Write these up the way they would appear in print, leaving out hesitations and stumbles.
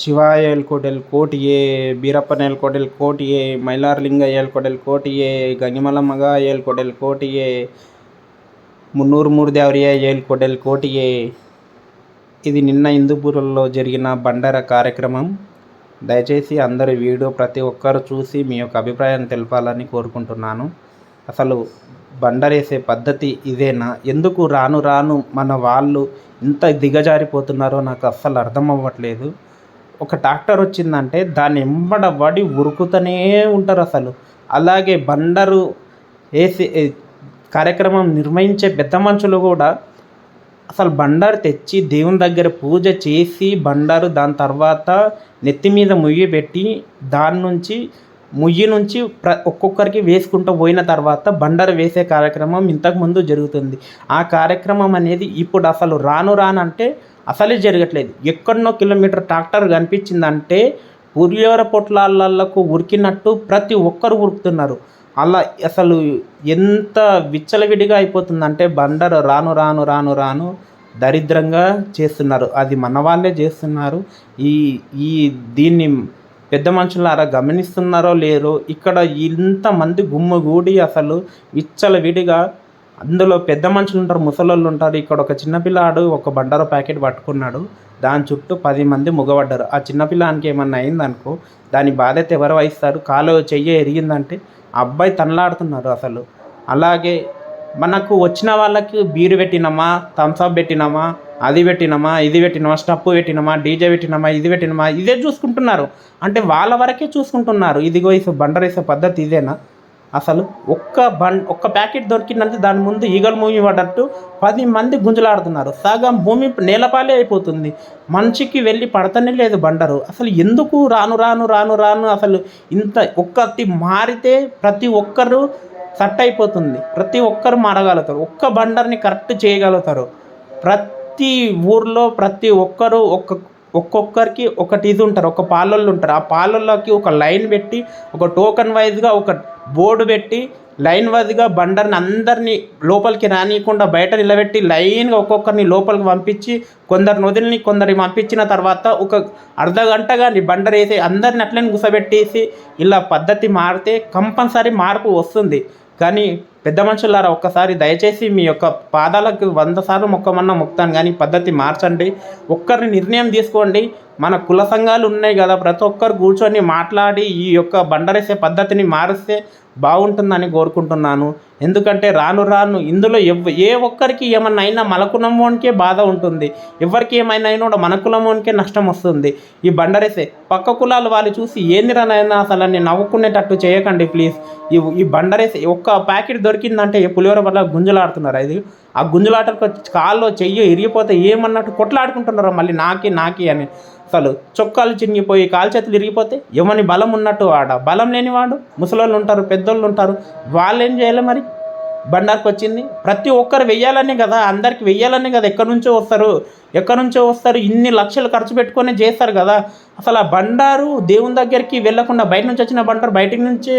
ಶಿವಾಯ ಹೇಳ್ಕೊಡೆಲ್ ಕೋಟಿಯೇ, ಬೀರಪ್ಪನ ಹೇಳ್ಕೊಡೆಲ್ ಕೋಟಿಯೇ, ಮೈಲಾರಲಿಂಗ ಹೇಳ್ಕೊಡೆಲ್ ಕೋಟಿಯೇ, ಗಂಗಿಮಲ ಮಗ ಹೇಳ್ಕೊಡೆಲ್ ಕೋಟಿಯೇ, మున్నూరు మూడుదేవరియే ಹೇಳ್ಕೊಡೆಲ್ కోటియే. ఇది నిన్న హిందూపురంలో జరిగిన బండార కార్యక్రమం. దయచేసి అందరు వీడియో ప్రతి ఒక్కరు చూసి మీ యొక్క అభిప్రాయాన్ని తెలపాలని కోరుకుంటున్నాను. అసలు బండరేసే పద్ధతి ఇదేనా? ఎందుకు రాను రాను మన వాళ్ళు ఇంత దిగజారిపోతున్నారో నాకు అస్సలు అర్థం అవ్వట్లేదు. ఒక ట్రాక్టర్ వచ్చిందంటే దాన్ని ఎంబడబడి ఉరుకుతూనే ఉంటారు అసలు. అలాగే బండరు వేసి కార్యక్రమం నిర్వహించే పెద్ద మనుషులు కూడా అసలు బండారు తెచ్చి దేవుని దగ్గర పూజ చేసి బండారు దాని తర్వాత నెత్తి మీద ముయ్యి పెట్టి దాని నుంచి ముయ్యి నుంచి ఒక్కొక్కరికి వేసుకుంటూ పోయిన తర్వాత బండారు వేసే కార్యక్రమం ఇంతకుముందు జరుగుతుంది. ఆ కార్యక్రమం అనేది ఇప్పుడు అసలు రాను రానంటే అసలే జరగట్లేదు. ఎక్కడనో కిలోమీటర్ ట్రాక్టర్ కనిపించిందంటే పులిహోర పొట్లాలకు ఉరికినట్టు ప్రతి ఒక్కరు ఉరుకుతున్నారు. అలా అసలు ఎంత విచ్చలవిడిగా అయిపోతుందంటే బండారు రాను రాను రాను రాను దరిద్రంగా చేస్తున్నారు. అది మన వాళ్ళే చేస్తున్నారు. ఈ ఈ దీన్ని పెద్ద మనుషులారా గమనిస్తున్నారో లేరో, ఇక్కడ ఇంతమంది గుమ్మగూడి అసలు విచ్చలవిడిగా, అందులో పెద్ద మనుషులు ఉంటారు, ముసలోళ్ళు ఉంటారు. ఇక్కడ ఒక చిన్నపిల్లాడు ఒక బండారు ప్యాకెట్ పట్టుకున్నాడు, దాని చుట్టూ 10 మంది ముగబడ్డారు. ఆ చిన్నపిల్లానికి ఏమన్నా అయిందనుకో దాని బాధ్యత ఎవరు వహిస్తారు? కాలు చెయ్యి ఎరిగిందంటే ఆ అబ్బాయి తనలాడుతున్నారు అసలు. అలాగే మనకు వచ్చిన వాళ్ళకి బీరు పెట్టినామా, థమ్స్అప్ పెట్టినామా, అది పెట్టినామా, ఇది పెట్టినామా, స్టప్పు పెట్టినామా, డీజే పెట్టినామా, ఇది పెట్టినామా, ఇదే చూసుకుంటున్నారు. అంటే వాళ్ళ వరకే చూసుకుంటున్నారు. ఇదిగో బండరేసే పద్ధతి ఇదేనా? అసలు ఒక్క ప్యాకెట్ దొరికిందంటే దాని ముందు ఈగలు మూవి పడ్డట్టు 10 మంది గుంజలాడుతున్నారు. సగం భూమి నేలపాలే అయిపోతుంది. మనిషికి వెళ్ళి పడతనే లేదు బండరు. అసలు ఎందుకు రాను రాను రాను రాను అసలు ఇంత ఒక్కటి మారితే ప్రతి ఒక్కరు సెట్ అయిపోతుంది. ప్రతి ఒక్కరు మారగలుగుతారు. ఒక్క బండర్ని కరెక్ట్ చేయగలుగుతారు. ప్రతి ఊర్లో ప్రతి ఒక్కరు ఒక్కొక్కరికి ఒకటి ఇది ఉంటారు. ఒక పాలొళ్ళు ఉంటారు. ఆ పాలొళ్ళకి ఒక లైన్ పెట్టి ఒక టోకన్ వైజ్గా ఒక బోర్డు పెట్టి లైన్ వైజ్గా బండర్ని అందరినీ లోపలికి రానియకుండా బయట నిలబెట్టి లైన్గా ఒక్కొక్కరిని లోపలికి పంపించి కొందరిని వదిలిని కొందరిని పంపించిన తర్వాత ఒక అర్ధగంటగా బండర్ వేసి అందరిని అట్లనే గుసబెట్టేసి ఇలా పద్ధతి మారితే కంపల్సరీ మార్పు వస్తుంది. కానీ పెద్ద మనుషులారా ఒక్కసారి దయచేసి మీ యొక్క పాదాలకు 100 సార్లు మొక్కుతాను, కానీ పద్ధతి మార్చండి. ఒక్కరిని నిర్ణయం తీసుకోండి. మన కుల సంఘాలు ఉన్నాయి కదా, ప్రతి ఒక్కరు కూర్చొని మాట్లాడి ఈ యొక్క బండరేసే పద్ధతిని మారిస్తే బాగుంటుందని కోరుకుంటున్నాను. ఎందుకంటే రాను రాను ఇందులో ఏ ఒక్కరికి ఏమన్నా అయినా మన కులంలోనికే బాధ ఉంటుంది. ఎవరికి ఏమైనా అయినా కూడా మన కులంలోనికే నష్టం వస్తుంది. ఈ బండరేసే పక్క కులాలు వాళ్ళు చూసి ఏందిరానైనా అసలు అని నవ్వుకునేటట్టు చేయకండి ప్లీజ్. ఈ బండరేసే ఒక్క ప్యాకెట్ దొరికిందంటే పులిహోర వల్ల గుంజలాడుతున్నారు. అది ఆ గుంజలాటకు కాల్లో చెయ్యి ఇరిగిపోతే ఏమన్నట్టు కొట్లాడుకుంటున్నారు మళ్ళీ నాకి అని. అసలు చొక్కాలు చినిగిపోయి కాలు చేతులు ఇరిగిపోతే ఎవని బలం ఉన్నట్టు బలం లేనివాడు ముసలోళ్ళు ఉంటారు, పెద్దోళ్ళు ఉంటారు, వాళ్ళు ఏం చేయాలి మరి? బండార్కి వచ్చింది ప్రతి ఒక్కరు వెయ్యాలనే కదా, అందరికి వెయ్యాలనే కదా. ఎక్కడి నుంచో వస్తారు ఇన్ని లక్షలు ఖర్చు పెట్టుకొని చేస్తారు కదా. అసలు ఆ బండారు దేవుని దగ్గరికి వెళ్ళకుండా బయట నుంచి వచ్చిన బండారు బయటికి నుంచే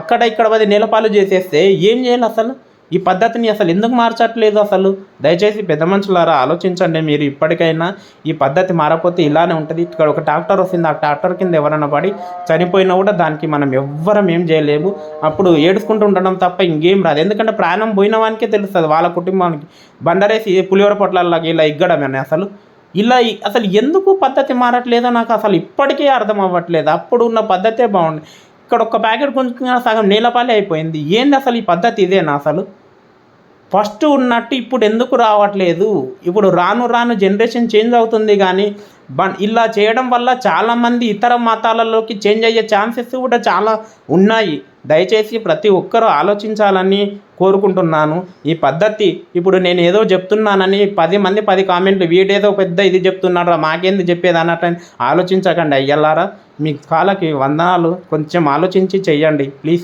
అక్కడ ఇక్కడ 10 నేలపాలు చేసేస్తే ఏం చేయాలి అసలు? ఈ పద్ధతిని అసలు ఎందుకు మార్చట్లేదు? అసలు దయచేసి పెద్ద మనుషులారా ఆలోచించండి. మీరు ఇప్పటికైనా ఈ పద్ధతి మారకపోతే ఇలానే ఉంటుంది. ఇక్కడ ఒక ట్రాక్టర్ వస్తుంది, ఆ ట్రాక్టర్ కింద ఎవరైనా పడి చనిపోయినా కూడా దానికి మనం ఎవ్వరం ఏం చేయలేము. అప్పుడు ఏడుచుకుంటూ ఉండడం తప్ప ఇంకేం రాదు. ఎందుకంటే ప్రాణం పోయిన వానికే తెలుస్తుంది వాళ్ళ కుటుంబానికి. బండరేసి పులిహోర పొట్లాలకి ఇలా ఇగ్గడమని అసలు ఎందుకు పద్ధతి మారట్లేదో నాకు అసలు ఇప్పటికే అర్థం అవ్వట్లేదు. అప్పుడు ఉన్న పద్ధతే బాగుంది. ఇక్కడ ఒక్క ప్యాకెట్ కొంచెం సగం నీలపాలే అయిపోయింది. ఏంది అసలు ఈ పద్ధతి ఇదేనా? అసలు ఫస్ట్ ఉన్నట్టు ఇప్పుడు ఎందుకు రావట్లేదు? ఇప్పుడు రాను రాను జనరేషన్ చేంజ్ అవుతుంది, కానీ ఇలా చేయడం వల్ల చాలామంది ఇతర మతాలలోకి చేంజ్ అయ్యే ఛాన్సెస్ కూడా చాలా ఉన్నాయి. దయచేసి ప్రతి ఒక్కరూ ఆలోచించాలని కోరుకుంటున్నాను. ఈ పద్ధతి ఇప్పుడు నేను ఏదో చెప్తున్నానని 10 మంది 10 కామెంట్లు వీడేదో పెద్ద ఇది చెప్తున్నాడు మాకేంది చెప్పేది అన్నట్టు ఆలోచించకండి అయ్యలారా. మీ కాళ్ళకి వందనాలు. కొంచెం ఆలోచించి చెయ్యండి ప్లీజ్.